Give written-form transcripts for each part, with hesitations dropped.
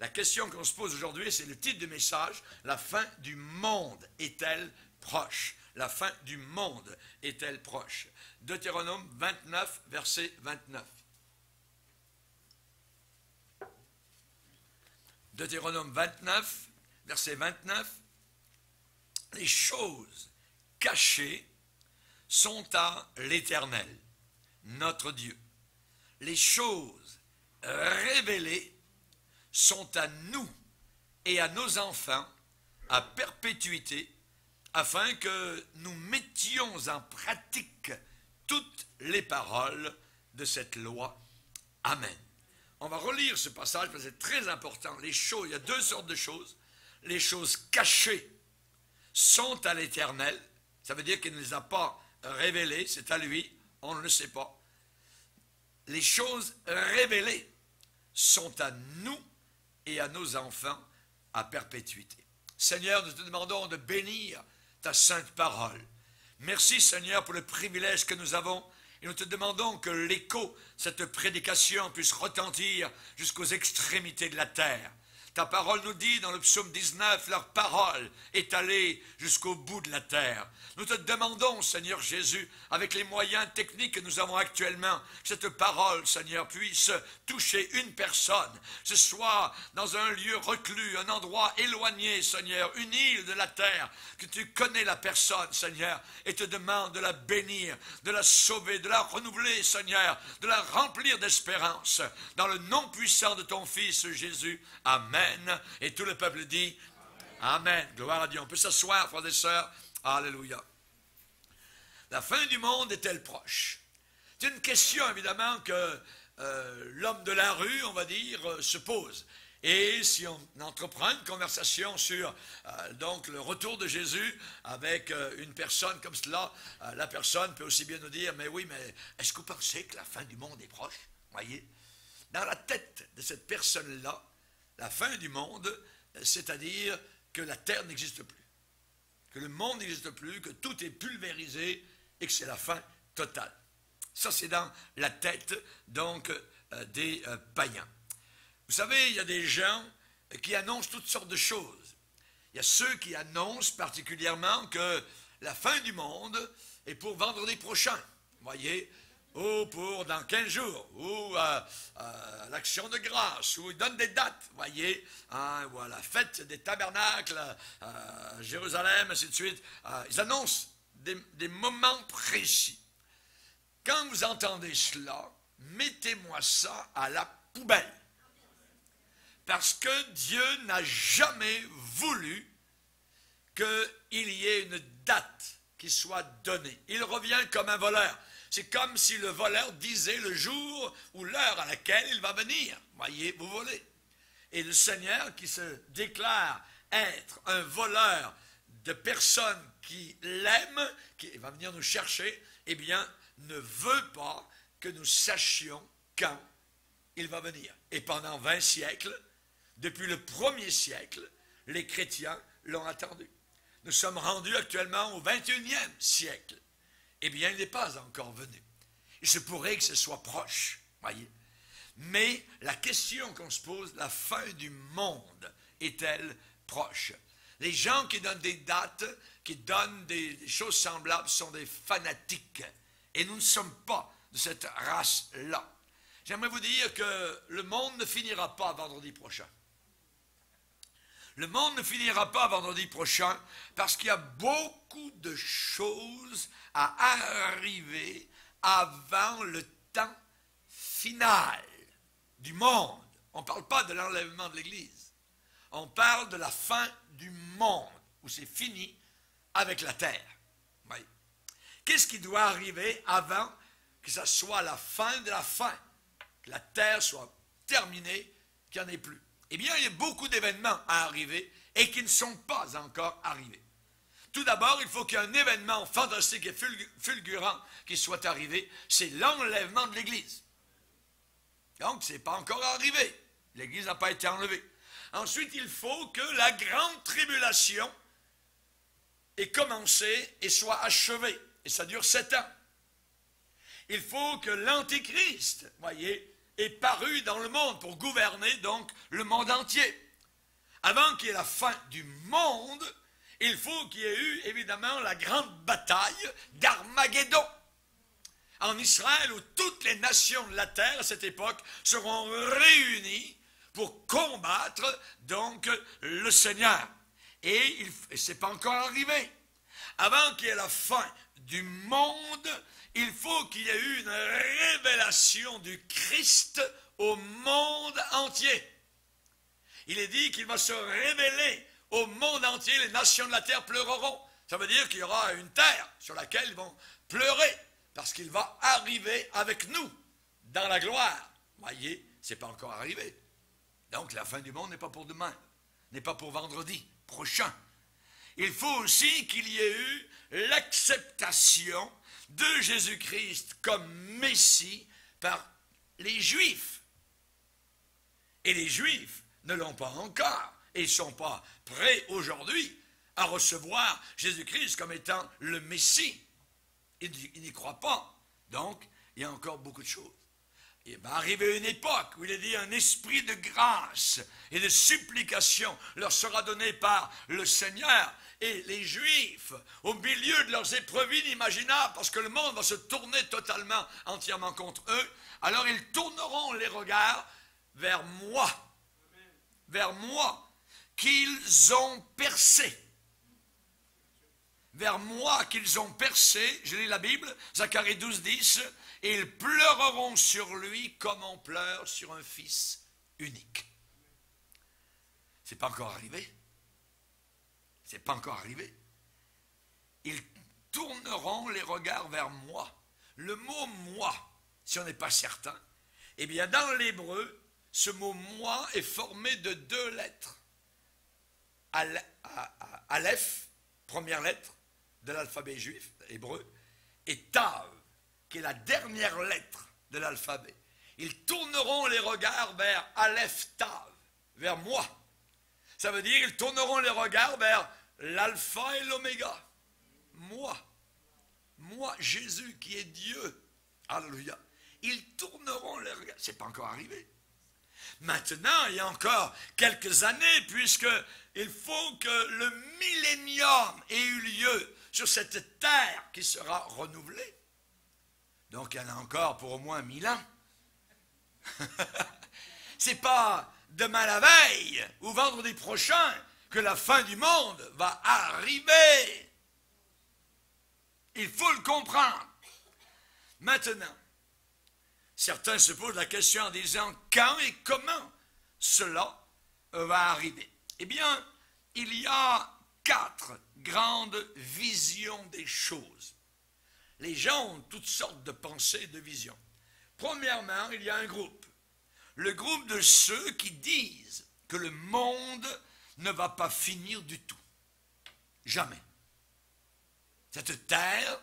La question qu'on se pose aujourd'hui, c'est le titre du message, la fin du monde est-elle proche? La fin du monde est-elle proche? Deutéronome 29, verset 29. Deutéronome 29, verset 29. Les choses cachées sont à l'Éternel, notre Dieu. Les choses révélées sont à nous et à nos enfants à perpétuité, afin que nous mettions en pratique toutes les paroles de cette loi. Amen. On va relire ce passage parce que c'est très important. Les choses, il y a deux sortes de choses. Les choses cachées sont à l'Éternel. Ça veut dire qu'il ne les a pas révélées, c'est à lui, on ne le sait pas. Les choses révélées sont à nous et à nos enfants à perpétuité. Seigneur, nous te demandons de bénir ta sainte parole. Merci Seigneur pour le privilège que nous avons et nous te demandons que l'écho, cette prédication puisse retentir jusqu'aux extrémités de la terre. Ta parole nous dit dans le psaume 19, leur parole est allée jusqu'au bout de la terre. Nous te demandons, Seigneur Jésus, avec les moyens techniques que nous avons actuellement, que cette parole, Seigneur, puisse toucher une personne, que ce soit dans un lieu reclus, un endroit éloigné, Seigneur, une île de la terre, que tu connais la personne, Seigneur, et te demande de la bénir, de la sauver, de la renouveler, Seigneur, de la remplir d'espérance, dans le nom puissant de ton Fils Jésus. Amen. Et tout le peuple dit Amen. Gloire à Dieu. On peut s'asseoir, frères et sœurs. Alléluia. La fin du monde est-elle proche? C'est une question, évidemment, que l'homme de la rue, on va dire, se pose. Et si on entreprend une conversation sur donc le retour de Jésus avec une personne comme cela, la personne peut aussi bien nous dire, mais oui, mais est-ce que vous pensez que la fin du monde est proche? Voyez? Dans la tête de cette personne-là, la fin du monde, c'est-à-dire que la terre n'existe plus, que le monde n'existe plus, que tout est pulvérisé et que c'est la fin totale. Ça, c'est dans la tête, donc, des païens. Vous savez, il y a des gens qui annoncent toutes sortes de choses. Il y a ceux qui annoncent particulièrement que la fin du monde est pour vendredi prochain. Vous voyez, ou pour dans 15 jours, ou l'Action de grâce, ou ils donnent des dates, vous voyez, ou à la fête des tabernacles à Jérusalem, ainsi de suite. Ils annoncent des moments précis. Quand vous entendez cela, mettez-moi ça à la poubelle. Parce que Dieu n'a jamais voulu qu'il y ait une date qui soit donnée. Il revient comme un voleur. C'est comme si le voleur disait le jour ou l'heure à laquelle il va venir. Voyez, vous volez. Et le Seigneur qui se déclare être un voleur de personnes qui l'aiment, qui va venir nous chercher, eh bien, ne veut pas que nous sachions quand il va venir. Et pendant 20 siècles, depuis le 1er siècle, les chrétiens l'ont attendu. Nous sommes rendus actuellement au 21e siècle. Eh bien, il n'est pas encore venu. Il se pourrait que ce soit proche, voyez. Mais la question qu'on se pose, la fin du monde est-elle proche? Les gens qui donnent des dates, qui donnent des choses semblables, sont des fanatiques. Et nous ne sommes pas de cette race-là. J'aimerais vous dire que le monde ne finira pas vendredi prochain. Le monde ne finira pas vendredi prochain parce qu'il y a beaucoup de choses à arriver avant le temps final du monde. On ne parle pas de l'enlèvement de l'Église. On parle de la fin du monde, où c'est fini avec la terre. Oui. Qu'est-ce qui doit arriver avant que ça soit la fin de la fin? Que la terre soit terminée, qu'il n'y en ait plus. Eh bien, il y a beaucoup d'événements à arriver et qui ne sont pas encore arrivés. Tout d'abord, il faut qu'il y ait un événement fantastique et fulgurant qui soit arrivé, c'est l'enlèvement de l'Église. Donc, ce n'est pas encore arrivé. L'Église n'a pas été enlevée. Ensuite, il faut que la grande tribulation ait commencé et soit achevée. Et ça dure 7 ans. Il faut que l'Antéchrist, voyez, est paru dans le monde pour gouverner donc le monde entier. Avant qu'il y ait la fin du monde, il faut qu'il y ait eu évidemment la grande bataille d'Armageddon en Israël, où toutes les nations de la terre à cette époque seront réunies pour combattre donc le Seigneur. Et ce n'est pas encore arrivé. Avant qu'il y ait la fin du monde, il faut qu'il y ait eu une révélation du Christ au monde entier. Il est dit qu'il va se révéler au monde entier, les nations de la terre pleureront. Ça veut dire qu'il y aura une terre sur laquelle ils vont pleurer, parce qu'il va arriver avec nous dans la gloire. Voyez, ce n'est pas encore arrivé. Donc la fin du monde n'est pas pour demain, n'est pas pour vendredi prochain. Il faut aussi qu'il y ait eu l'acceptation de Jésus-Christ comme Messie par les Juifs. Et les Juifs ne l'ont pas encore et ne sont pas prêts aujourd'hui à recevoir Jésus-Christ comme étant le Messie. Ils n'y croient pas. Donc, il y a encore beaucoup de choses. Il va arriver une époque où il est dit un esprit de grâce et de supplication leur sera donné par le Seigneur. Et les Juifs, au milieu de leurs épreuves inimaginables, parce que le monde va se tourner totalement, entièrement contre eux, alors ils tourneront les regards vers moi, qu'ils ont percé. Vers moi qu'ils ont percé, je lis la Bible, Zacharie 12, 10, et ils pleureront sur lui comme on pleure sur un fils unique. C'est pas encore arrivé. C'est pas encore arrivé. Ils tourneront les regards vers moi. Le mot moi, si on n'est pas certain, eh bien dans l'hébreu, ce mot moi est formé de 2 lettres. Aleph, première lettre de l'alphabet juif, hébreu, et Tav, qui est la dernière lettre de l'alphabet. Ils tourneront les regards vers Aleph Tav, vers moi. Ça veut dire ils tourneront les regards vers l'alpha et l'oméga. Moi, Jésus qui est Dieu. Alléluia. Ils tourneront les regards. Ce n'est pas encore arrivé. Maintenant, il y a encore quelques années, puisqu'il faut que le millénium ait eu lieu sur cette terre qui sera renouvelée. Donc, il y en a encore pour au moins 1000 ans. C'est pas demain la veille ou vendredi prochain que la fin du monde va arriver. Il faut le comprendre. Maintenant, certains se posent la question en disant quand et comment cela va arriver. Eh bien, il y a 4 grandes visions des choses. Les gens ont toutes sortes de pensées et de visions. Premièrement, il y a un groupe. Le groupe de ceux qui disent que le monde ne va pas finir du tout. Jamais. Cette terre,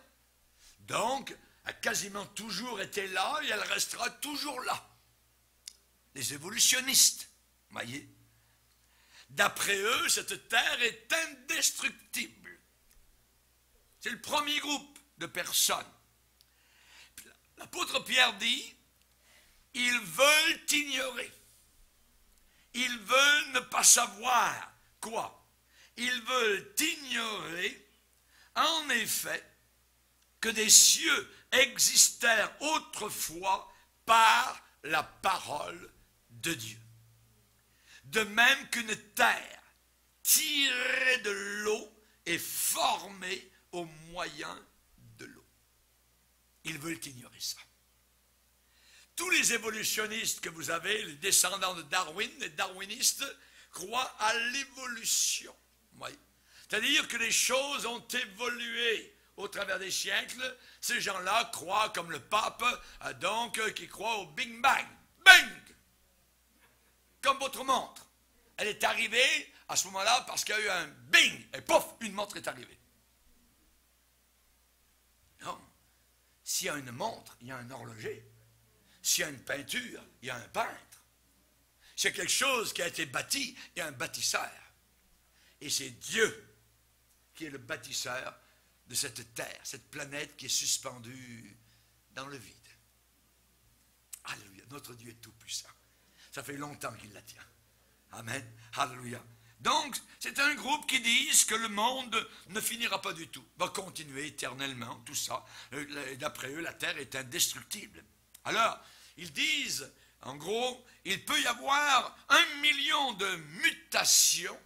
donc, a quasiment toujours été là et elle restera toujours là. Les évolutionnistes, voyez. D'après eux, cette terre est indestructible. C'est le premier groupe de personnes. L'apôtre Pierre dit, ils veulent ignorer. Ils veulent ne pas savoir quoi. Ils veulent ignorer, en effet, que des cieux existèrent autrefois par la parole de Dieu. De même qu'une terre tirée de l'eau est formée au moyen de l'eau. Ils veulent ignorer ça. Tous les évolutionnistes que vous avez, les descendants de Darwin, les darwinistes, croient à l'évolution. Oui. C'est-à-dire que les choses ont évolué au travers des siècles. Ces gens-là croient, comme le pape, donc, qui croit au Big Bang. Bang! Comme votre montre. Elle est arrivée à ce moment-là parce qu'il y a eu un bing, et pouf, une montre est arrivée. Non. S'il y a une montre, il y a un horloger. S'il y a une peinture, il y a un peintre. S'il y a quelque chose qui a été bâti, il y a un bâtisseur. Et c'est Dieu qui est le bâtisseur de cette terre, cette planète qui est suspendue dans le vide. Alléluia. notre Dieu est tout puissant. Ça fait longtemps qu'il la tient. Amen. Alléluia. Donc, c'est un groupe qui disent que le monde ne finira pas du tout, va continuer éternellement, tout ça. D'après eux, la terre est indestructible. Alors, ils disent, en gros, il peut y avoir 1 million de mutations,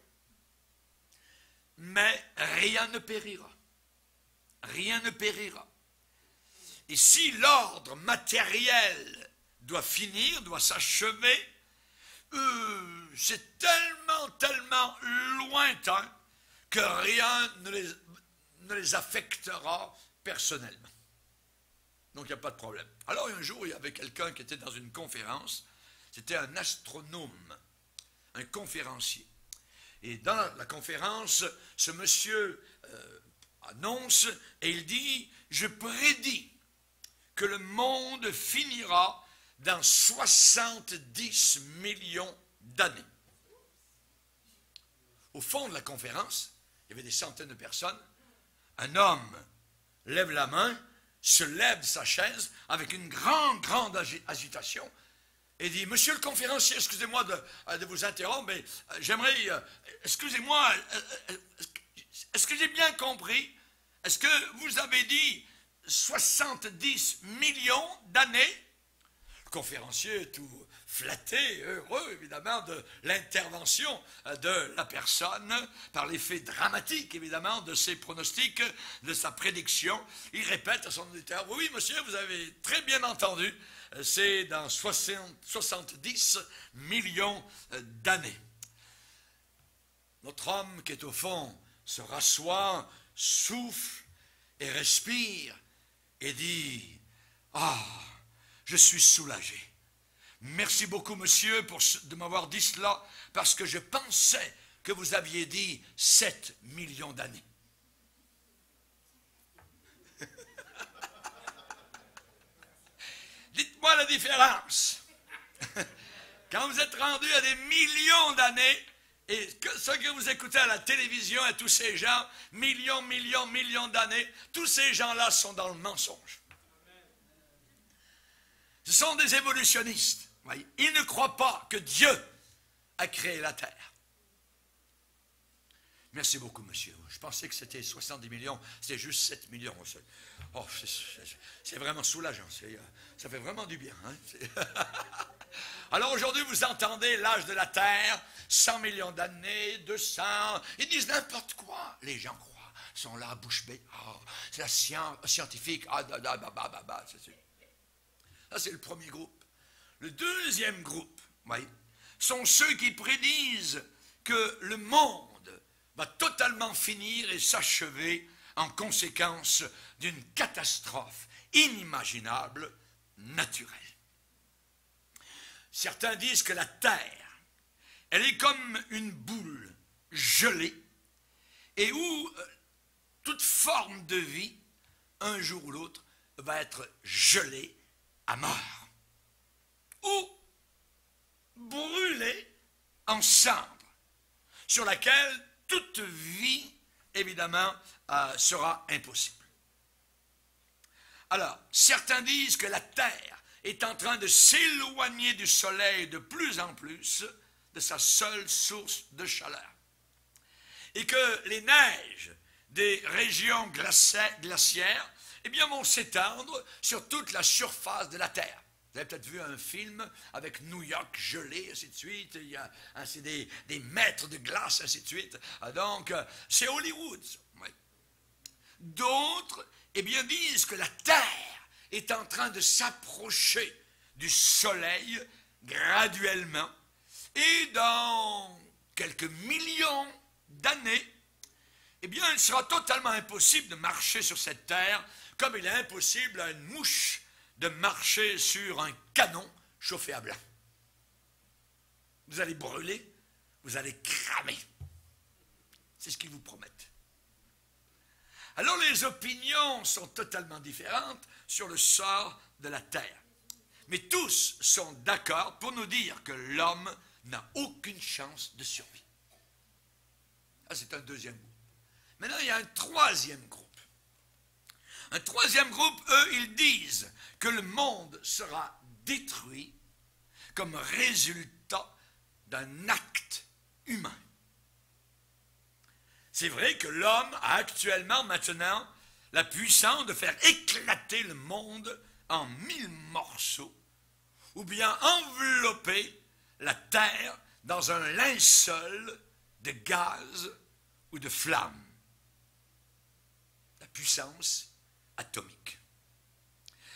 mais rien ne périra. Rien ne périra. Et si l'ordre matériel doit finir, doit s'achever, c'est tellement lointain que rien ne les affectera personnellement. Donc il n'y a pas de problème. Alors un jour, il y avait quelqu'un qui était dans une conférence, c'était un astronome, un conférencier. Et dans la conférence, ce monsieur annonce et il dit, je prédis que le monde finira dans 70 millions d'années. Au fond de la conférence, il y avait des centaines de personnes. Un homme lève la main, se lève de sa chaise avec une grande agitation et dit, monsieur le conférencier, excusez-moi de vous interrompre, mais j'aimerais, excusez-moi, est-ce que j'ai bien compris? Est-ce que vous avez dit 70 millions d'années? Le conférencier est tout flatté, heureux évidemment de l'intervention de la personne, par l'effet dramatique évidemment de ses pronostics, de sa prédiction. Il répète à son auditeur, oui monsieur, vous avez très bien entendu, c'est dans 70 millions d'années. Notre homme qui est au fond se rassoit, souffle et respire et dit, ah, je suis soulagé. Merci beaucoup, monsieur, de m'avoir dit cela, parce que je pensais que vous aviez dit 7 millions d'années. Dites-moi la différence. Quand vous êtes rendu à des millions d'années, et ce que vous écoutez à la télévision, et tous ces gens, millions d'années, tous ces gens-là sont dans le mensonge. Ce sont des évolutionnistes. Voyez. Ils ne croient pas que Dieu a créé la terre. Merci beaucoup, monsieur. Je pensais que c'était 70 millions, c'était juste 7 millions. Oh, c'est vraiment soulageant. Ça fait vraiment du bien. Hein? Alors aujourd'hui, vous entendez l'âge de la terre, 100 millions d'années, 200. Ils disent n'importe quoi. Les gens croient. Ils sont là, bouche bée. Oh, c'est la science scientifique. Ah, c'est sûr. Ça, c'est le premier groupe. Le deuxième groupe, oui, sont ceux qui prédisent que le monde va totalement finir et s'achever en conséquence d'une catastrophe inimaginable, naturelle. Certains disent que la Terre, elle est comme une boule gelée et où toute forme de vie, un jour ou l'autre, va être gelée à mort. Ou brûlée en cendres, sur laquelle toute vie, évidemment, sera impossible. Alors, certains disent que la Terre est en train de s'éloigner du Soleil de plus en plus de sa seule source de chaleur. Et que les neiges des régions glaciaires eh bien, vont s'étendre sur toute la surface de la Terre. Vous avez peut-être vu un film avec New York gelé, ainsi de suite. Il y a c'est des mètres de glace, ainsi de suite. Donc, c'est Hollywood. Oui. D'autres, eh bien, disent que la Terre est en train de s'approcher du Soleil graduellement. Et dans quelques millions d'années, eh bien, il sera totalement impossible de marcher sur cette Terre comme il est impossible à une mouche de marcher sur un canon chauffé à blanc. Vous allez brûler, vous allez cramer. C'est ce qu'ils vous promettent. Alors les opinions sont totalement différentes sur le sort de la Terre. Mais tous sont d'accord pour nous dire que l'homme n'a aucune chance de survie. Ça, c'est un deuxième groupe. Maintenant, il y a un troisième groupe. Un troisième groupe, eux, ils disent que le monde sera détruit comme résultat d'un acte humain. C'est vrai que l'homme a actuellement, maintenant, la puissance de faire éclater le monde en 1000 morceaux, ou bien envelopper la terre dans un linceul de gaz ou de flammes. La puissance atomique.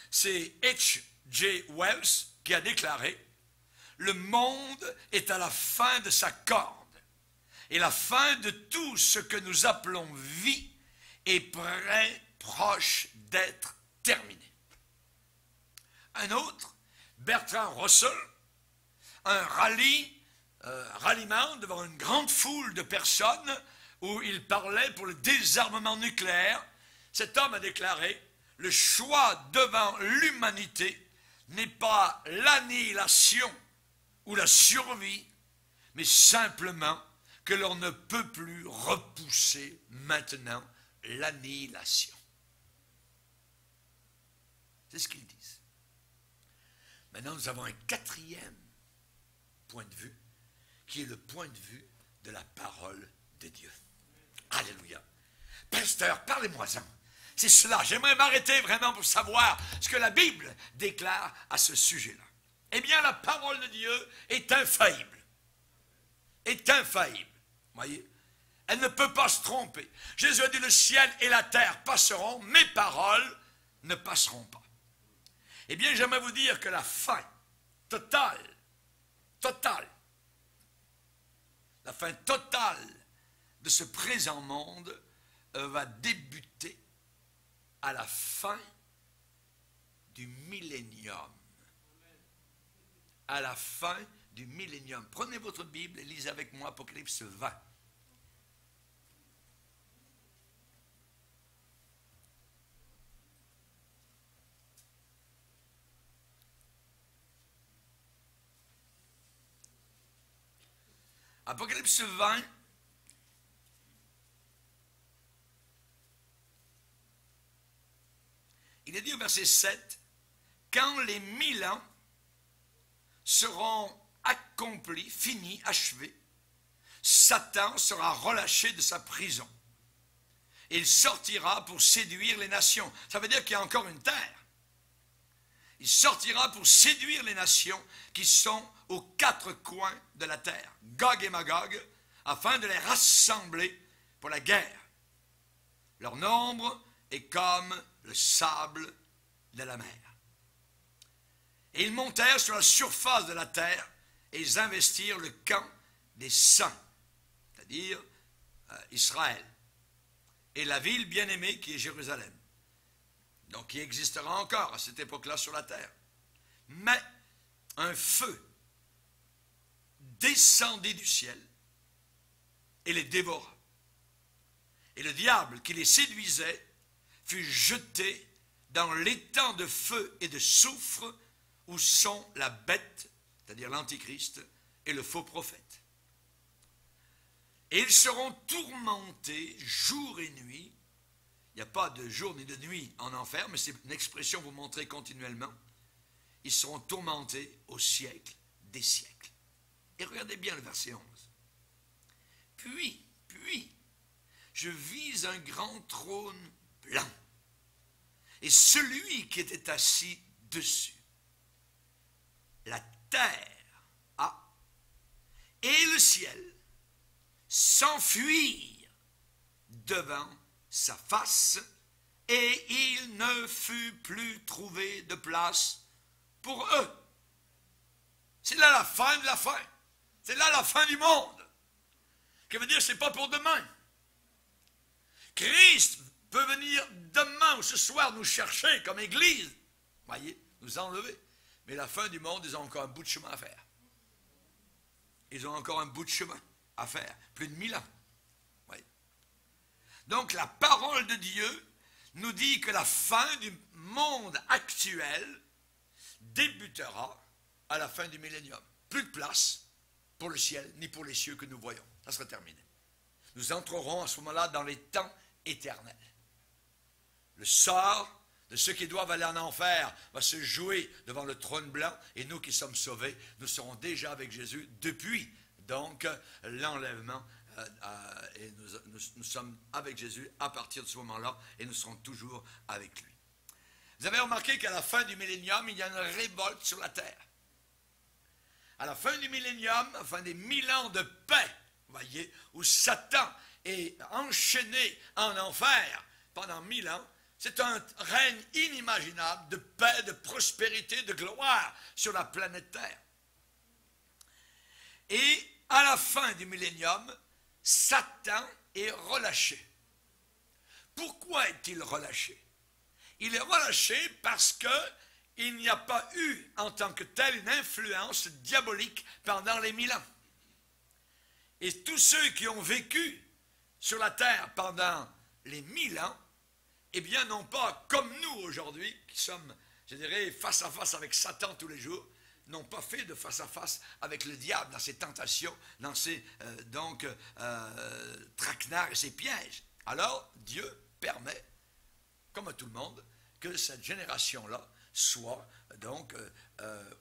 C'est H.G. Wells qui a déclaré « Le monde est à la fin de sa corde, et la fin de tout ce que nous appelons vie est proche d'être terminée. » Un autre, Bertrand Russell, un ralliement devant une grande foule de personnes où il parlait pour le désarmement nucléaire. Cet homme a déclaré « Le choix devant l'humanité n'est pas l'annihilation ou la survie, mais simplement que l'on ne peut plus repousser maintenant l'annihilation. » C'est ce qu'ils disent. Maintenant, nous avons un quatrième point de vue, qui est le point de vue de la parole de Dieu. Alléluia. Pasteur, parlez-moi-en. C'est cela. J'aimerais m'arrêter vraiment pour savoir ce que la Bible déclare à ce sujet-là. Eh bien, la parole de Dieu est infaillible. Est infaillible. Voyez? Elle ne peut pas se tromper. Jésus a dit, le ciel et la terre passeront, mes paroles ne passeront pas. Eh bien, j'aimerais vous dire que la fin totale, la fin totale de ce présent monde va débuter à la fin du millénium. À la fin du millénium. Prenez votre Bible et lisez avec moi Apocalypse 20. Apocalypse 20, il est dit au verset 7, « Quand les 1000 ans seront accomplis, finis, achevés, Satan sera relâché de sa prison. Il sortira pour séduire les nations. » Ça veut dire qu'il y a encore une terre. Il sortira pour séduire les nations qui sont aux quatre coins de la terre, Gog et Magog, afin de les rassembler pour la guerre. Leur nombre est comme le sable de la mer. Et ils montèrent sur la surface de la terre et ils investirent le camp des saints, c'est-à-dire Israël, et la ville bien-aimée qui est Jérusalem. Donc, qui existera encore à cette époque-là sur la terre. Mais un feu descendit du ciel et les dévora. Et le diable qui les séduisait fut jeté dans l'étang de feu et de soufre où sont la bête, c'est-à-dire l'antichrist, et le faux prophète. Et ils seront tourmentés jour et nuit. Il n'y a pas de jour ni de nuit en enfer, mais c'est une expression vous montrer continuellement. Ils seront tourmentés au siècle des siècles. Et regardez bien le verset 11. Puis, je vis un grand trône blanc, et celui qui était assis dessus. La terre et le ciel s'enfuirent devant sa face, et il ne fut plus trouvé de place pour eux. C'est là la fin de la fin. C'est là la fin du monde. Qui veut dire, c'est pas pour demain. Christ peut venir demain ou ce soir nous chercher comme Église. Voyez, nous enlever. Mais la fin du monde, ils ont encore un bout de chemin à faire. Ils ont encore un bout de chemin à faire. Plus de 1000 ans. Voyez. Donc la parole de Dieu nous dit que la fin du monde actuel débutera à la fin du millénium. Plus de place pour le ciel ni pour les cieux que nous voyons. Ça sera terminé. Nous entrerons à ce moment-là dans les temps éternels. Le sort de ceux qui doivent aller en enfer va se jouer devant le trône blanc, et nous qui sommes sauvés, nous serons déjà avec Jésus depuis donc l'enlèvement, et nous sommes avec Jésus à partir de ce moment-là, et nous serons toujours avec lui. Vous avez remarqué qu'à la fin du millénium, il y a une révolte sur la terre. À la fin du millénium, à la fin des 1000 ans de paix, vous voyez, où Satan est enchaîné en enfer pendant 1000 ans, c'est un règne inimaginable de paix, de prospérité, de gloire sur la planète Terre. Et à la fin du millénium, Satan est relâché. Pourquoi est-il relâché? Il est relâché parce qu'il n'y a pas eu en tant que tel une influence diabolique pendant les 1000 ans. Et tous ceux qui ont vécu sur la terre pendant les 1000 ans, eh bien, non pas comme nous aujourd'hui, qui sommes, je dirais, face à face avec Satan tous les jours, n'ont pas fait de face à face avec le diable dans ses tentations, dans ses traquenards et ses pièges. Alors, Dieu permet, comme à tout le monde, que cette génération-là soit donc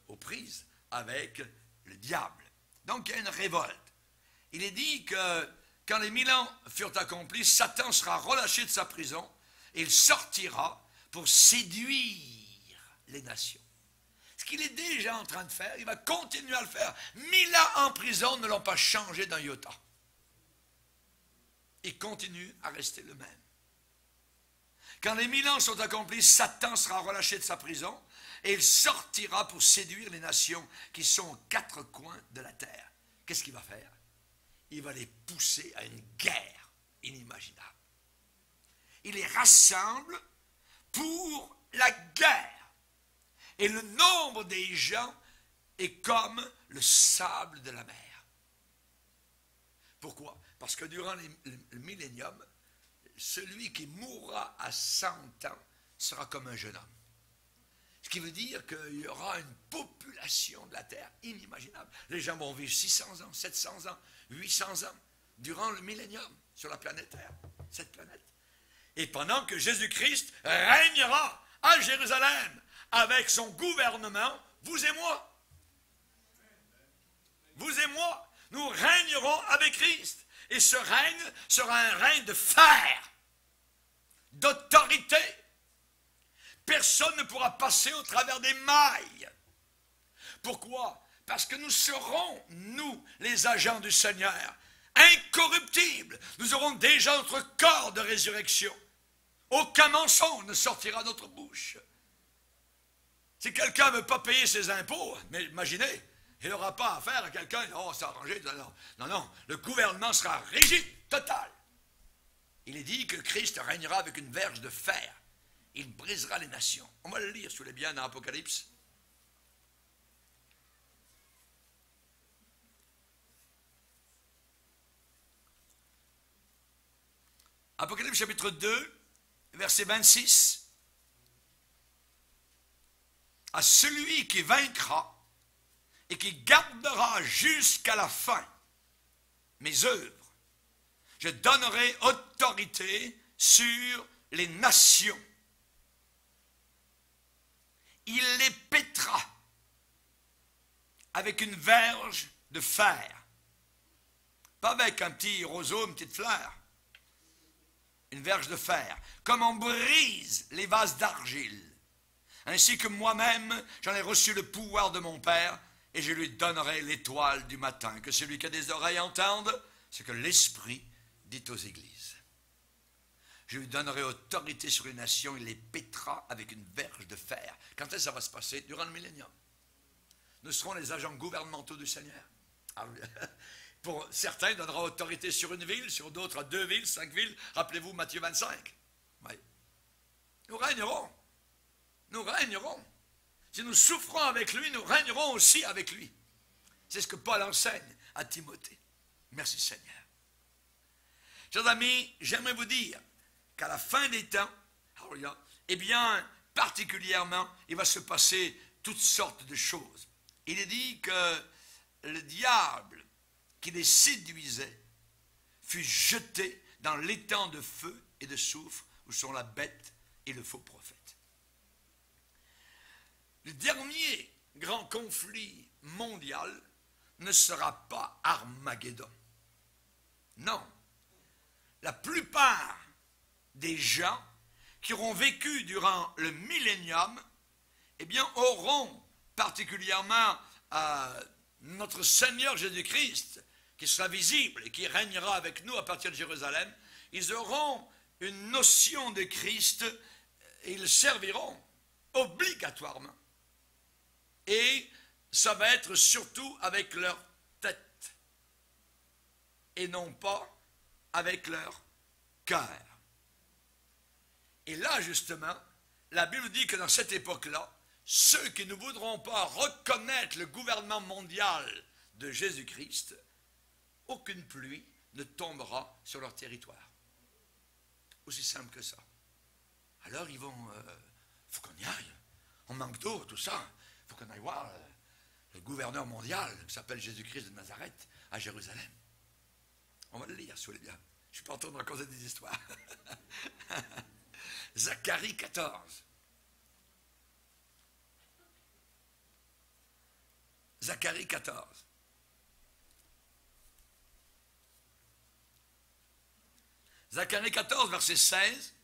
aux prises avec le diable. Donc, il y a une révolte. Il est dit que quand les 1000 ans furent accomplis, Satan sera relâché de sa prison et il sortira pour séduire les nations. Ce qu'il est déjà en train de faire, il va continuer à le faire. 1000 ans en prison ne l'ont pas changé d'un iota. Il continue à rester le même. Quand les 1000 ans sont accomplis, Satan sera relâché de sa prison et il sortira pour séduire les nations qui sont aux 4 coins de la terre. Qu'est-ce qu'il va faire? Il va les pousser à une guerre inimaginable. Il les rassemble pour la guerre. Et le nombre des gens est comme le sable de la mer. Pourquoi? Parce que durant le millénium, celui qui mourra à 100 ans sera comme un jeune homme. Ce qui veut dire qu'il y aura une population de la terre inimaginable. Les gens vont vivre 600 ans, 700 ans, 800 ans durant le millénium sur la planète Terre, cette planète. Et pendant que Jésus-Christ régnera à Jérusalem avec son gouvernement, vous et moi. Vous et moi, nous régnerons avec Christ. Et ce règne sera un règne de fer, d'autorité. Personne ne pourra passer au travers des mailles. Pourquoi? Parce que nous serons, nous, les agents du Seigneur, incorruptibles. Nous aurons déjà notre corps de résurrection. Aucun mensonge ne sortira de notre bouche. Si quelqu'un ne veut pas payer ses impôts, mais imaginez, il n'aura pas affaire à quelqu'un, oh, c'est arrangé. Non, non, le gouvernement sera rigide, total. Il est dit que Christ régnera avec une verge de fer. Il brisera les nations. On va le lire, si vous voulez bien, dans Apocalypse. Apocalypse chapitre 2, verset 26. À celui qui vaincra et qui gardera jusqu'à la fin mes œuvres, je donnerai autorité sur les nations. Il les pétera avec une verge de fer. Pas avec un petit roseau, une petite fleur. Une verge de fer. Comme on brise les vases d'argile. Ainsi que moi-même, j'en ai reçu le pouvoir de mon Père, et je lui donnerai l'étoile du matin. Que celui qui a des oreilles entende ce que l'Esprit dit aux églises. Je lui donnerai autorité sur les nations, il les pétera avec une verge de fer. Quand est-ce que ça va se passer? Durant le millénium. Nous serons les agents gouvernementaux du Seigneur. Alors, pour certains, il donnera autorité sur une ville, sur d'autres à 2 villes, 5 villes. Rappelez-vous Matthieu 25. Oui. Nous régnerons. Nous régnerons. Si nous souffrons avec lui, nous régnerons aussi avec lui. C'est ce que Paul enseigne à Timothée. Merci Seigneur. Chers amis, j'aimerais vous dire qu'à la fin des temps, eh bien, particulièrement, il va se passer toutes sortes de choses. Il est dit que le diable qui les séduisait fut jeté dans l'étang de feu et de soufre où sont la bête et le faux prophète. le dernier grand conflit mondial ne sera pas Armageddon. Non. La plupart des gens qui auront vécu durant le millénium, eh bien, auront particulièrement notre Seigneur Jésus-Christ, qui sera visible et qui régnera avec nous à partir de Jérusalem. Ils auront une notion de Christ et ils serviront obligatoirement. Et ça va être surtout avec leur tête et non pas avec leur cœur. Et là, justement, la Bible dit que dans cette époque-là, ceux qui ne voudront pas reconnaître le gouvernement mondial de Jésus-Christ, aucune pluie ne tombera sur leur territoire. Aussi simple que ça. Alors ils vont, faut qu'on y aille. On manque d'eau, tout ça. Il faut qu'on aille voir le gouverneur mondial qui s'appelle Jésus-Christ de Nazareth à Jérusalem. On va le lire, si vous voulez bien. Je ne suis pas en train de raconter des histoires. Zacharie 14. Zacharie 14. Zacharie 14, verset 16.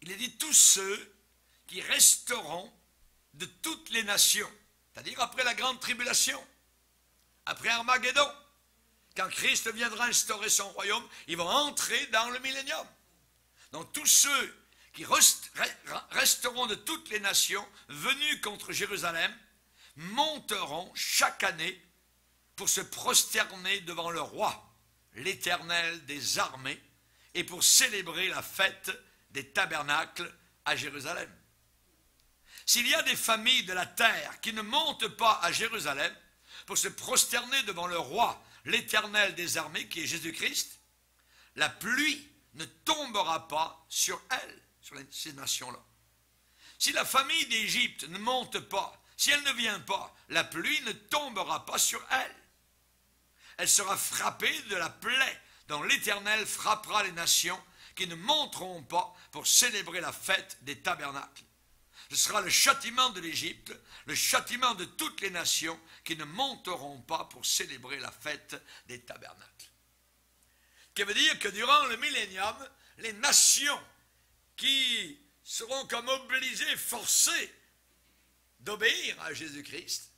Il est dit, tous ceux qui resteront de toutes les nations, c'est-à-dire après la grande tribulation, après Armageddon, quand Christ viendra instaurer son royaume, ils vont entrer dans le millénium. Donc tous ceux qui resteront de toutes les nations venus contre Jérusalem monteront chaque année pour se prosterner devant le roi, l'Éternel des armées, et pour célébrer la fête des tabernacles à Jérusalem. S'il y a des familles de la terre qui ne montent pas à Jérusalem pour se prosterner devant le roi, l'Éternel des armées, qui est Jésus-Christ, la pluie ne tombera pas sur elles, sur ces nations-là. Si la famille d'Égypte ne monte pas, si elle ne vient pas, la pluie ne tombera pas sur elle. Elle sera frappée de la plaie dont l'Éternel frappera les nations qui ne monteront pas pour célébrer la fête des tabernacles. Ce sera le châtiment de l'Égypte, le châtiment de toutes les nations qui ne monteront pas pour célébrer la fête des tabernacles. Ce qui veut dire que durant le millénium, les nations qui seront comme obligées, forcées d'obéir à Jésus-Christ,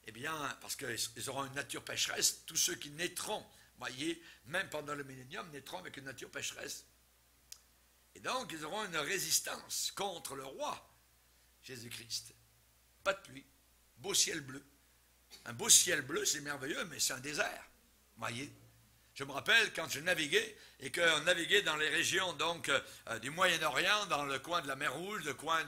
eh bien, parce qu'ils auront une nature pécheresse, tous ceux qui naîtront, voyez, même pendant le millénium, naîtront avec une nature pécheresse. Et donc, ils auront une résistance contre le roi, Jésus-Christ. Pas de pluie, beau ciel bleu. Un beau ciel bleu, c'est merveilleux, mais c'est un désert, voyez. Je me rappelle quand je naviguais, et qu'on naviguait dans les régions donc du Moyen-Orient, dans le coin de la mer Rouge, le coin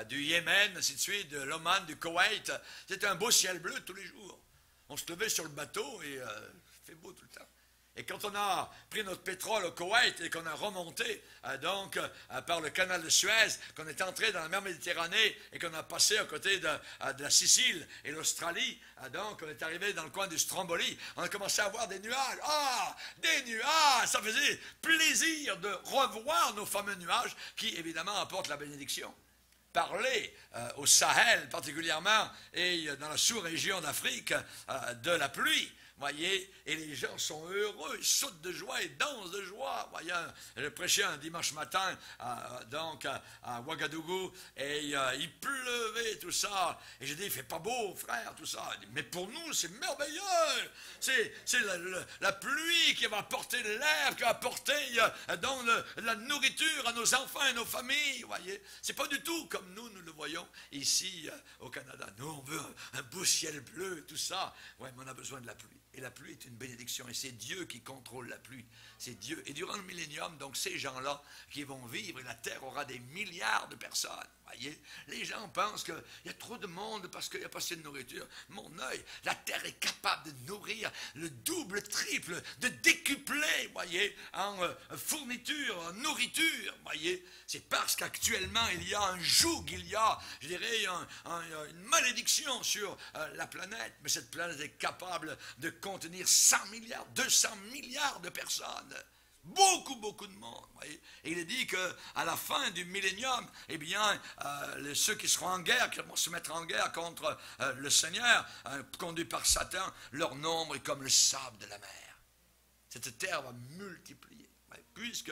du Yémen, ainsi de suite, de l'Oman, du Koweït. C'était un beau ciel bleu tous les jours. On se levait sur le bateau et il fait beau tout le temps. Et quand on a pris notre pétrole au Koweït et qu'on a remonté par le canal de Suez, qu'on est entré dans la mer Méditerranée et qu'on a passé à côté de la Sicile et l'Australie, donc on est arrivé dans le coin du Stromboli, on a commencé à voir des nuages. Ah, des nuages! Ça faisait plaisir de revoir nos fameux nuages qui évidemment apportent la bénédiction. Parler au Sahel particulièrement et dans la sous-région d'Afrique de la pluie. Voyez, et les gens sont heureux, ils sautent de joie et dansent de joie. Voyez, je prêchais un dimanche matin à Ouagadougou et il pleuvait, tout ça. Et j'ai dit, il fait pas beau, frère, tout ça. Il dit, mais pour nous, c'est merveilleux. C'est la pluie qui va apporter l'air, qui va apporter la nourriture à nos enfants et nos familles. Voyez, c'est pas du tout comme nous le voyons ici au Canada. Nous, on veut un beau ciel bleu, tout ça. Ouais, mais on a besoin de la pluie. Et la pluie est une bénédiction. Et c'est Dieu qui contrôle la pluie. C'est Dieu. Et durant le millénium, donc ces gens-là qui vont vivre, et la terre aura des milliards de personnes. Voyez, les gens pensent qu'il y a trop de monde parce qu'il n'y a pas assez de nourriture. Mon œil, la terre est capable de nourrir le double, triple, de décupler, voyez, en fourniture, en nourriture, voyez. C'est parce qu'actuellement, il y a un joug, il y a, je dirais, une malédiction sur la planète. Mais cette planète est capable de contenir 100 milliards, 200 milliards de personnes. Beaucoup, beaucoup de monde. Voyez. Et il est dit qu'à la fin du millénium, eh bien, ceux qui seront en guerre, qui vont se mettre en guerre contre le Seigneur, conduits par Satan, leur nombre est comme le sable de la mer. Cette terre va multiplier. Voyez. Puisque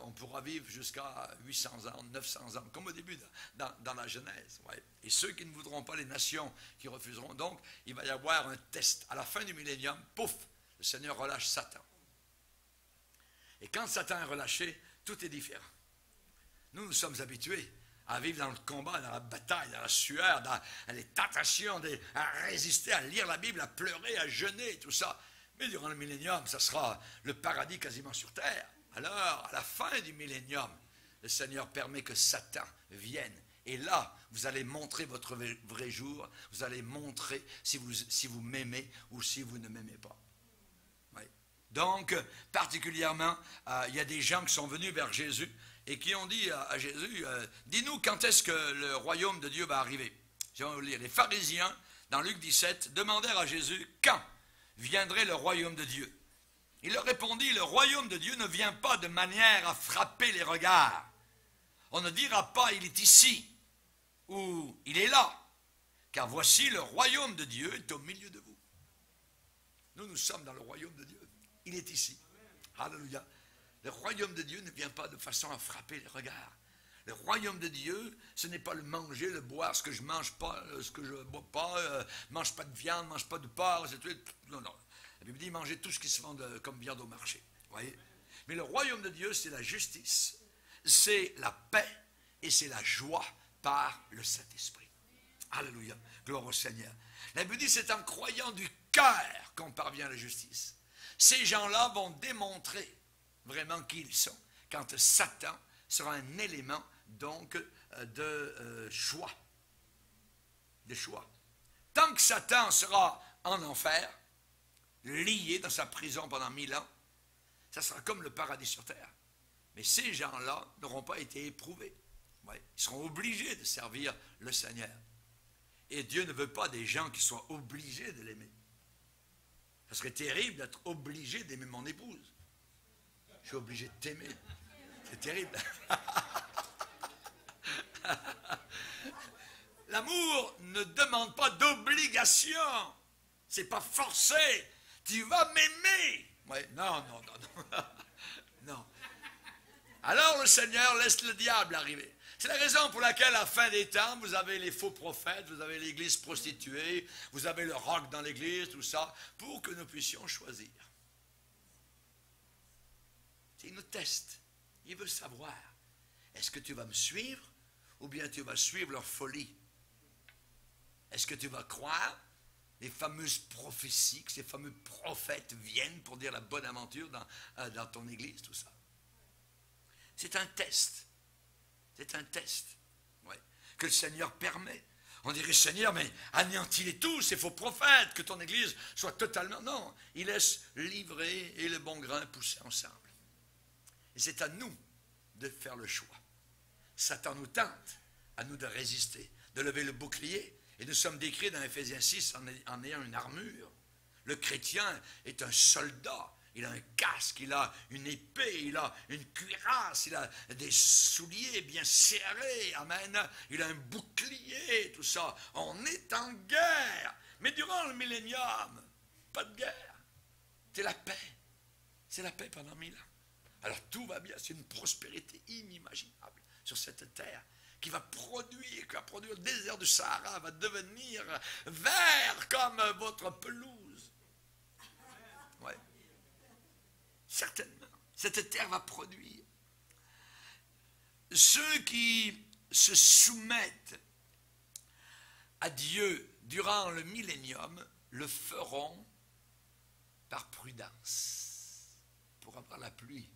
on pourra vivre jusqu'à 800 ans, 900 ans, comme au début dans la Genèse. Ouais. Et ceux qui ne voudront pas, les nations qui refuseront. Donc, il va y avoir un test. À la fin du millénium, pouf, le Seigneur relâche Satan. Et quand Satan est relâché, tout est différent. Nous sommes habitués à vivre dans le combat, dans la bataille, dans la sueur, dans les tentations, à résister, à lire la Bible, à pleurer, à jeûner, tout ça. Mais durant le millénium, ça sera le paradis quasiment sur terre. Alors, à la fin du millénium, le Seigneur permet que Satan vienne. Et là, vous allez montrer votre vrai jour. Vous allez montrer si vous m'aimez ou si vous ne m'aimez pas. Oui. Donc, particulièrement, il y a des gens qui sont venus vers Jésus et qui ont dit à Jésus, dis-nous quand est-ce que le royaume de Dieu va arriver. Je vais vous lire. Les pharisiens, dans Luc 17, demandèrent à Jésus, quand viendrait le royaume de Dieu? Il leur répondit, le royaume de Dieu ne vient pas de manière à frapper les regards. On ne dira pas, il est ici, ou il est là, car voici le royaume de Dieu est au milieu de vous. Nous sommes dans le royaume de Dieu. Il est ici. Alléluia. Le royaume de Dieu ne vient pas de façon à frapper les regards. Le royaume de Dieu, ce n'est pas le manger, le boire, ce que je ne mange pas, ce que je ne bois pas, mange pas de viande, mange pas de porc, non, non. La Bible dit manger tout ce qui se vend comme viande au marché. Voyez. Mais le royaume de Dieu, c'est la justice, c'est la paix et c'est la joie par le Saint-Esprit. Alléluia. Gloire au Seigneur. La Bible dit c'est en croyant du cœur qu'on parvient à la justice. Ces gens-là vont démontrer vraiment qui ils sont quand Satan sera un élément donc de choix. De choix. Tant que Satan sera en enfer, lié dans sa prison pendant 1000 ans, ça sera comme le paradis sur terre. Mais ces gens-là n'auront pas été éprouvés. Ouais. Ils seront obligés de servir le Seigneur. Et Dieu ne veut pas des gens qui soient obligés de l'aimer. Ça serait terrible d'être obligé d'aimer mon épouse. Je suis obligé de t'aimer. C'est terrible. L'amour ne demande pas d'obligation. C'est pas forcé. Tu vas m'aimer. Ouais, non. Non. Alors le Seigneur laisse le diable arriver. C'est la raison pour laquelle, à la fin des temps, vous avez les faux prophètes, vous avez l'église prostituée, vous avez le rock dans l'église, tout ça, pour que nous puissions choisir. Il nous teste. Il veut savoir, est-ce que tu vas me suivre ou bien tu vas suivre leur folie? Est-ce que tu vas croire les fameuses prophéties, que ces fameux prophètes viennent pour dire la bonne aventure dans ton église, tout ça? C'est un test. C'est un test, ouais, que le Seigneur permet. On dirait, Seigneur, mais anéantis-les tous, ces faux prophètes, que ton église soit totalement... Non, il laisse livrer et le bon grain pousser ensemble. Et c'est à nous de faire le choix. Satan nous tente, à nous de résister, de lever le bouclier. Et nous sommes décrits dans Éphésiens 6 en ayant une armure. Le chrétien est un soldat. Il a un casque, il a une épée, il a une cuirasse, il a des souliers bien serrés, amen. Il a un bouclier, tout ça. On est en guerre. Mais durant le millénium, pas de guerre. C'est la paix. C'est la paix pendant 1000 ans. Alors tout va bien, c'est une prospérité inimaginable sur cette terre qui va produire le désert du Sahara, va devenir vert comme votre pelouse. Ouais. Certainement, cette terre va produire. Ceux qui se soumettent à Dieu durant le millénium le feront par prudence, pour avoir la pluie.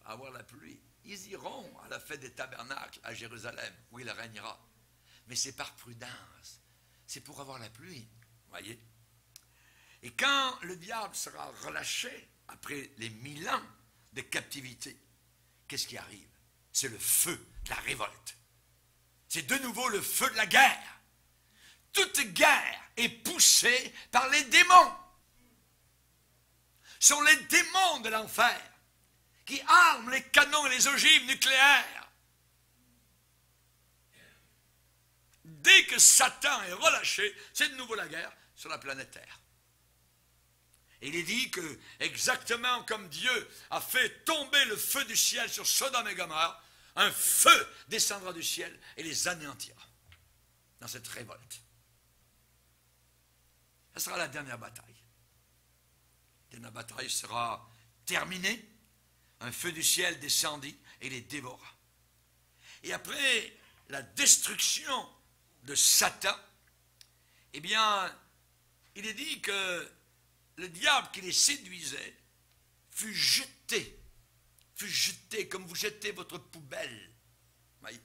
Avoir la pluie. Ils iront à la fête des tabernacles à Jérusalem, où il régnera. Mais c'est par prudence. C'est pour avoir la pluie. Voyez? Et quand le diable sera relâché, après les 1000 ans de captivité, qu'est-ce qui arrive? C'est le feu de la révolte. C'est de nouveau le feu de la guerre. Toute guerre est poussée par les démons. sont les démons de l'enfer qui arment les canons et les ogives nucléaires. Dès que Satan est relâché, c'est de nouveau la guerre sur la planète Terre. Et il est dit que, exactement comme Dieu a fait tomber le feu du ciel sur Sodome et Gomorrhe, un feu descendra du ciel et les anéantira dans cette révolte. Ce sera la dernière bataille. La dernière bataille sera terminée. Un feu du ciel descendit et les dévora. Et après la destruction de Satan, eh bien, il est dit que le diable qui les séduisait fut jeté comme vous jetez votre poubelle. Voyez,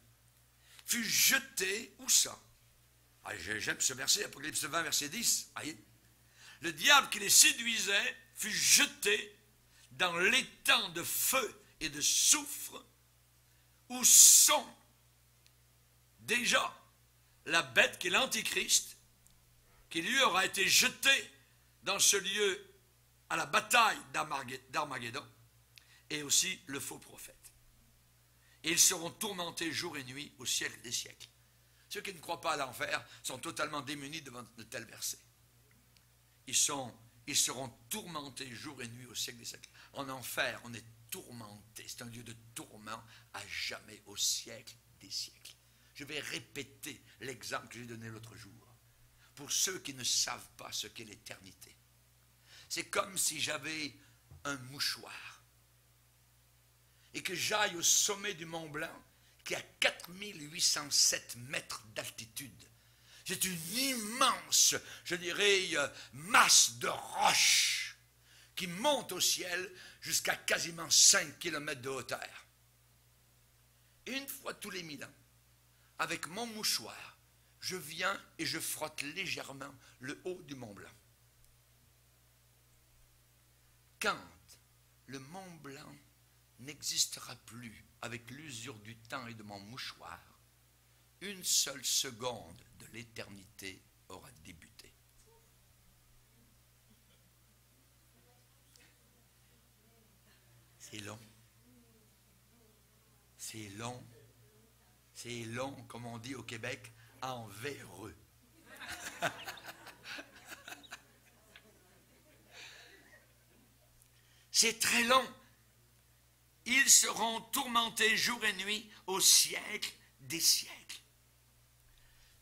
fut jeté, où ça? Ah, j'aime ce verset, Apocalypse 20, verset 10. Voyez, le diable qui les séduisait fut jeté dans l'étang de feu et de soufre où sont déjà la bête qui est l'Antichrist, qui lui aura été jeté dans ce lieu à la bataille d'Armageddon, et aussi le faux prophète. Et ils seront tourmentés jour et nuit au siècle des siècles. Ceux qui ne croient pas à l'enfer sont totalement démunis devant de tels versets. Ils seront tourmentés jour et nuit au siècle des siècles. En enfer, on est tourmenté. C'est un lieu de tourment à jamais, au siècle des siècles. Je vais répéter l'exemple que j'ai donné l'autre jour. Pour ceux qui ne savent pas ce qu'est l'éternité. C'est comme si j'avais un mouchoir et que j'aille au sommet du Mont Blanc qui a 4807 mètres d'altitude. C'est une immense, je dirais, masse de roches qui monte au ciel jusqu'à quasiment 5 km de hauteur. Et une fois tous les 1000 ans, avec mon mouchoir, je viens et je frotte légèrement le haut du Mont Blanc. Quand le Mont Blanc n'existera plus avec l'usure du temps et de mon mouchoir, une seule seconde de l'éternité aura débuté. C'est long. C'est long. C'est long, comme on dit au Québec, en véreux. C'est très long. Ils seront tourmentés jour et nuit au siècle des siècles.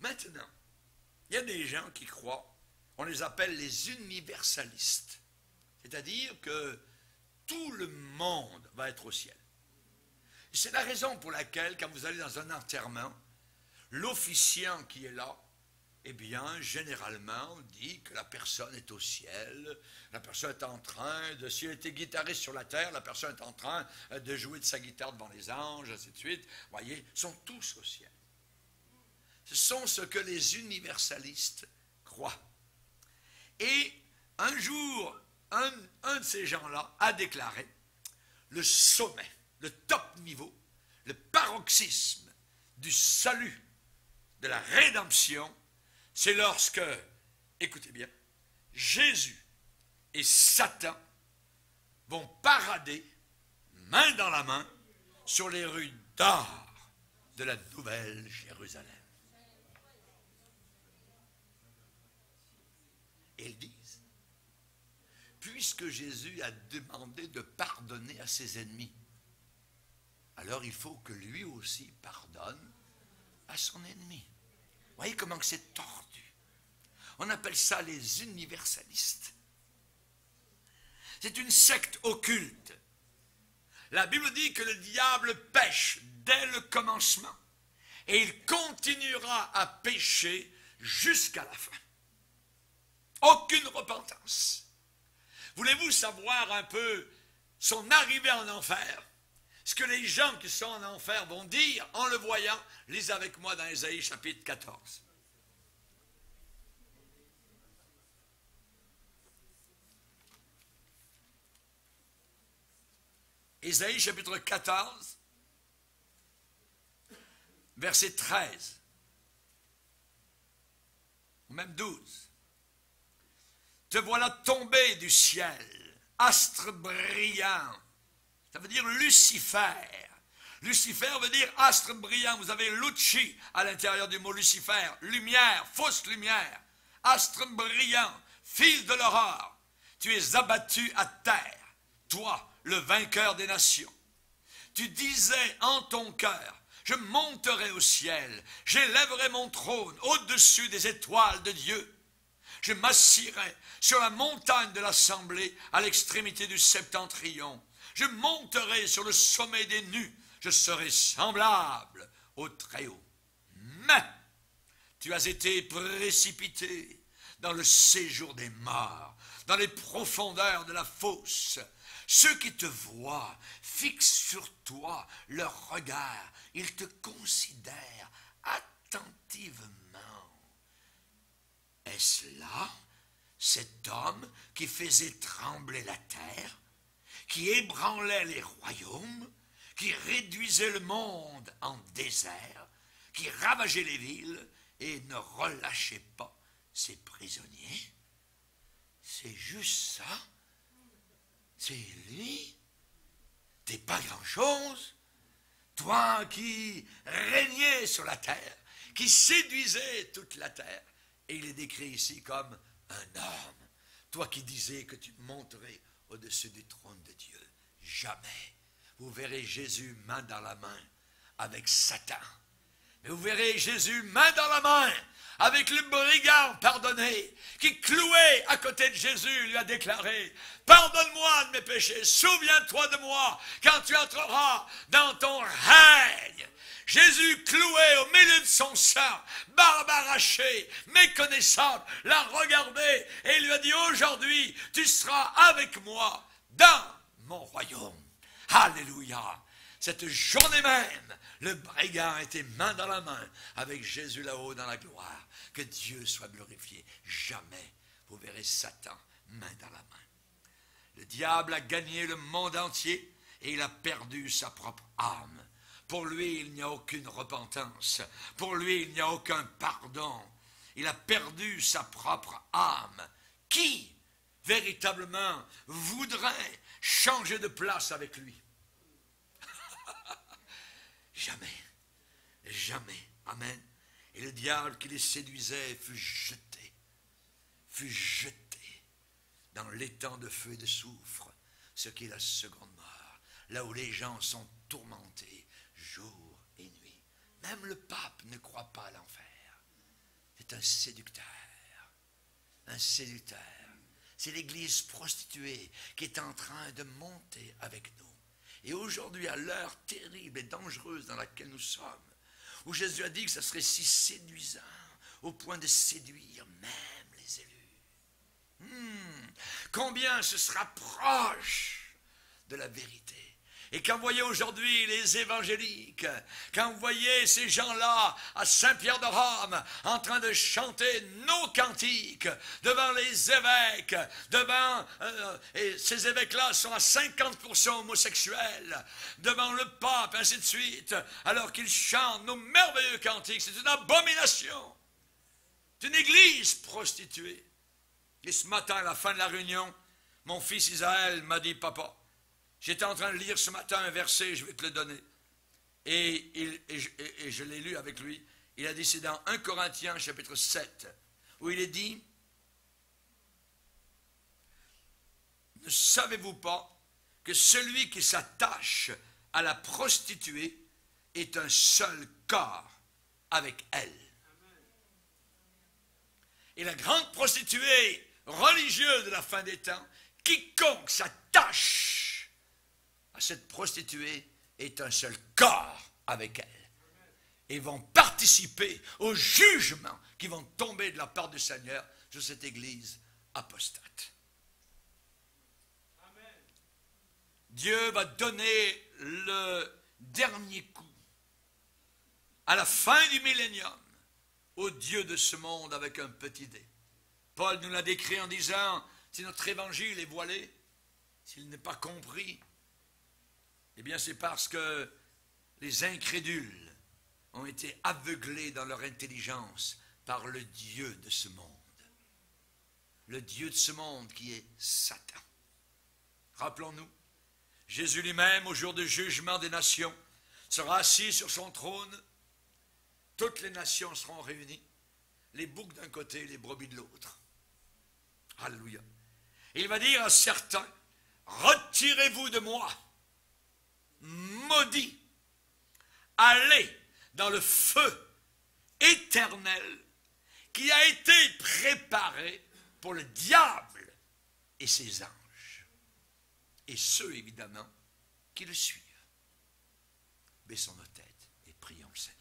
Maintenant, il y a des gens qui croient, on les appelle les universalistes. C'est-à-dire que tout le monde va être au ciel. C'est la raison pour laquelle, quand vous allez dans un enterrement, l'officiant qui est là, eh bien, généralement, on dit que la personne est au ciel, la personne est en train de, si elle était guitariste sur la terre, la personne est en train de jouer de sa guitare devant les anges, ainsi de suite. Vous voyez, ils sont tous au ciel. Ce sont ce que les universalistes croient. Et un jour, un de ces gens-là a déclaré le sommet, le top niveau, le paroxysme du salut, de la rédemption, c'est lorsque, écoutez bien, Jésus et Satan vont parader, main dans la main, sur les rues d'or de la Nouvelle Jérusalem. Et ils disent, puisque Jésus a demandé de pardonner à ses ennemis, alors il faut que lui aussi pardonne à son ennemi. Vous voyez comment c'est tordu. On appelle ça les universalistes. C'est une secte occulte. La Bible dit que le diable pêche dès le commencement et il continuera à pécher jusqu'à la fin. Aucune repentance. Voulez-vous savoir un peu son arrivée en enfer? Ce que les gens qui sont en enfer vont dire en le voyant, lisez avec moi dans Ésaïe chapitre 14. Ésaïe chapitre 14, verset 13, ou même 12. Te voilà tombé du ciel, astre brillant. Ça veut dire Lucifer. Lucifer veut dire astre brillant. Vous avez Luci à l'intérieur du mot Lucifer. Lumière, fausse lumière. Astre brillant, fils de l'aurore. Tu es abattu à terre, toi, le vainqueur des nations. Tu disais en ton cœur, je monterai au ciel, j'élèverai mon trône au-dessus des étoiles de Dieu. Je m'assirai sur la montagne de l'assemblée à l'extrémité du septentrion. Je monterai sur le sommet des nues, je serai semblable au Très-Haut. Mais tu as été précipité dans le séjour des morts, dans les profondeurs de la fosse. Ceux qui te voient fixent sur toi leur regard, ils te considèrent attentivement. Est-ce là cet homme qui faisait trembler la terre, qui ébranlait les royaumes, qui réduisait le monde en désert, qui ravageait les villes et ne relâchait pas ses prisonniers? C'est juste ça? C'est lui? T'es pas grand-chose? Toi qui régnais sur la terre, qui séduisais toute la terre. Et il est décrit ici comme un homme. Toi qui disais que tu monterais au-dessus du trône de Dieu. Jamais. Vous verrez Jésus main dans la main avec Satan. Mais vous verrez Jésus main dans la main avec le brigand pardonné qui, cloué à côté de Jésus, lui a déclaré: pardonne-moi de mes péchés, souviens-toi de moi quand tu entreras dans ton règne. Jésus, cloué au milieu de son sang, barbe arrachée, méconnaissable, l'a regardé et lui a dit: aujourd'hui, tu seras avec moi dans mon royaume. Alléluia. Cette journée même, le brigand était main dans la main avec Jésus là-haut dans la gloire. Que Dieu soit glorifié. Jamais vous verrez Satan main dans la main. Le diable a gagné le monde entier et il a perdu sa propre âme. Pour lui, il n'y a aucune repentance. Pour lui, il n'y a aucun pardon. Il a perdu sa propre âme. Qui, véritablement, voudrait changer de place avec lui? Jamais. Jamais. Amen. Et le diable qui les séduisait fut jeté dans l'étang de feu et de soufre, ce qui est la seconde mort, là où les gens sont tourmentés jour et nuit. Même le pape ne croit pas à l'enfer. C'est un séducteur. Un séducteur. C'est l'église prostituée qui est en train de monter avec nous. Et aujourd'hui, à l'heure terrible et dangereuse dans laquelle nous sommes, où Jésus a dit que ça serait si séduisant au point de séduire même les élus. Combien ce sera proche de la vérité. Et quand vous voyez aujourd'hui les évangéliques, quand vous voyez ces gens-là à Saint-Pierre-de-Rome en train de chanter nos cantiques devant les évêques, et ces évêques-là sont à 50% homosexuels, devant le pape, ainsi de suite, alors qu'ils chantent nos merveilleux cantiques, c'est une abomination. C'est une église prostituée. Et ce matin, à la fin de la réunion, mon fils Isaël m'a dit: papa, j'étais en train de lire ce matin un verset, je vais te le donner. Et je l'ai lu avec lui. Il a dit, c'est dans 1 Corinthiens chapitre 7, où il est dit: ne savez-vous pas que celui qui s'attache à la prostituée est un seul corps avec elle? Et la grande prostituée religieuse de la fin des temps, quiconque s'attache à cette prostituée est un seul corps avec elle. Et vont participer au jugement qui vont tomber de la part du Seigneur sur cette église apostate. Amen. Dieu va donner le dernier coup à la fin du millénium au Dieu de ce monde avec un petit dé. Paul nous l'a décrit en disant: si notre évangile est voilé, s'il n'est pas compris, eh bien c'est parce que les incrédules ont été aveuglés dans leur intelligence par le Dieu de ce monde. Le Dieu de ce monde qui est Satan. Rappelons-nous, Jésus lui-même, au jour du jugement des nations, sera assis sur son trône. Toutes les nations seront réunies, les boucs d'un côté, les brebis de l'autre. Alléluia. Il va dire à certains, retirez-vous de moi, maudits, allez dans le feu éternel qui a été préparé pour le diable et ses anges, et ceux évidemment qui le suivent. Baissons nos têtes et prions le Seigneur.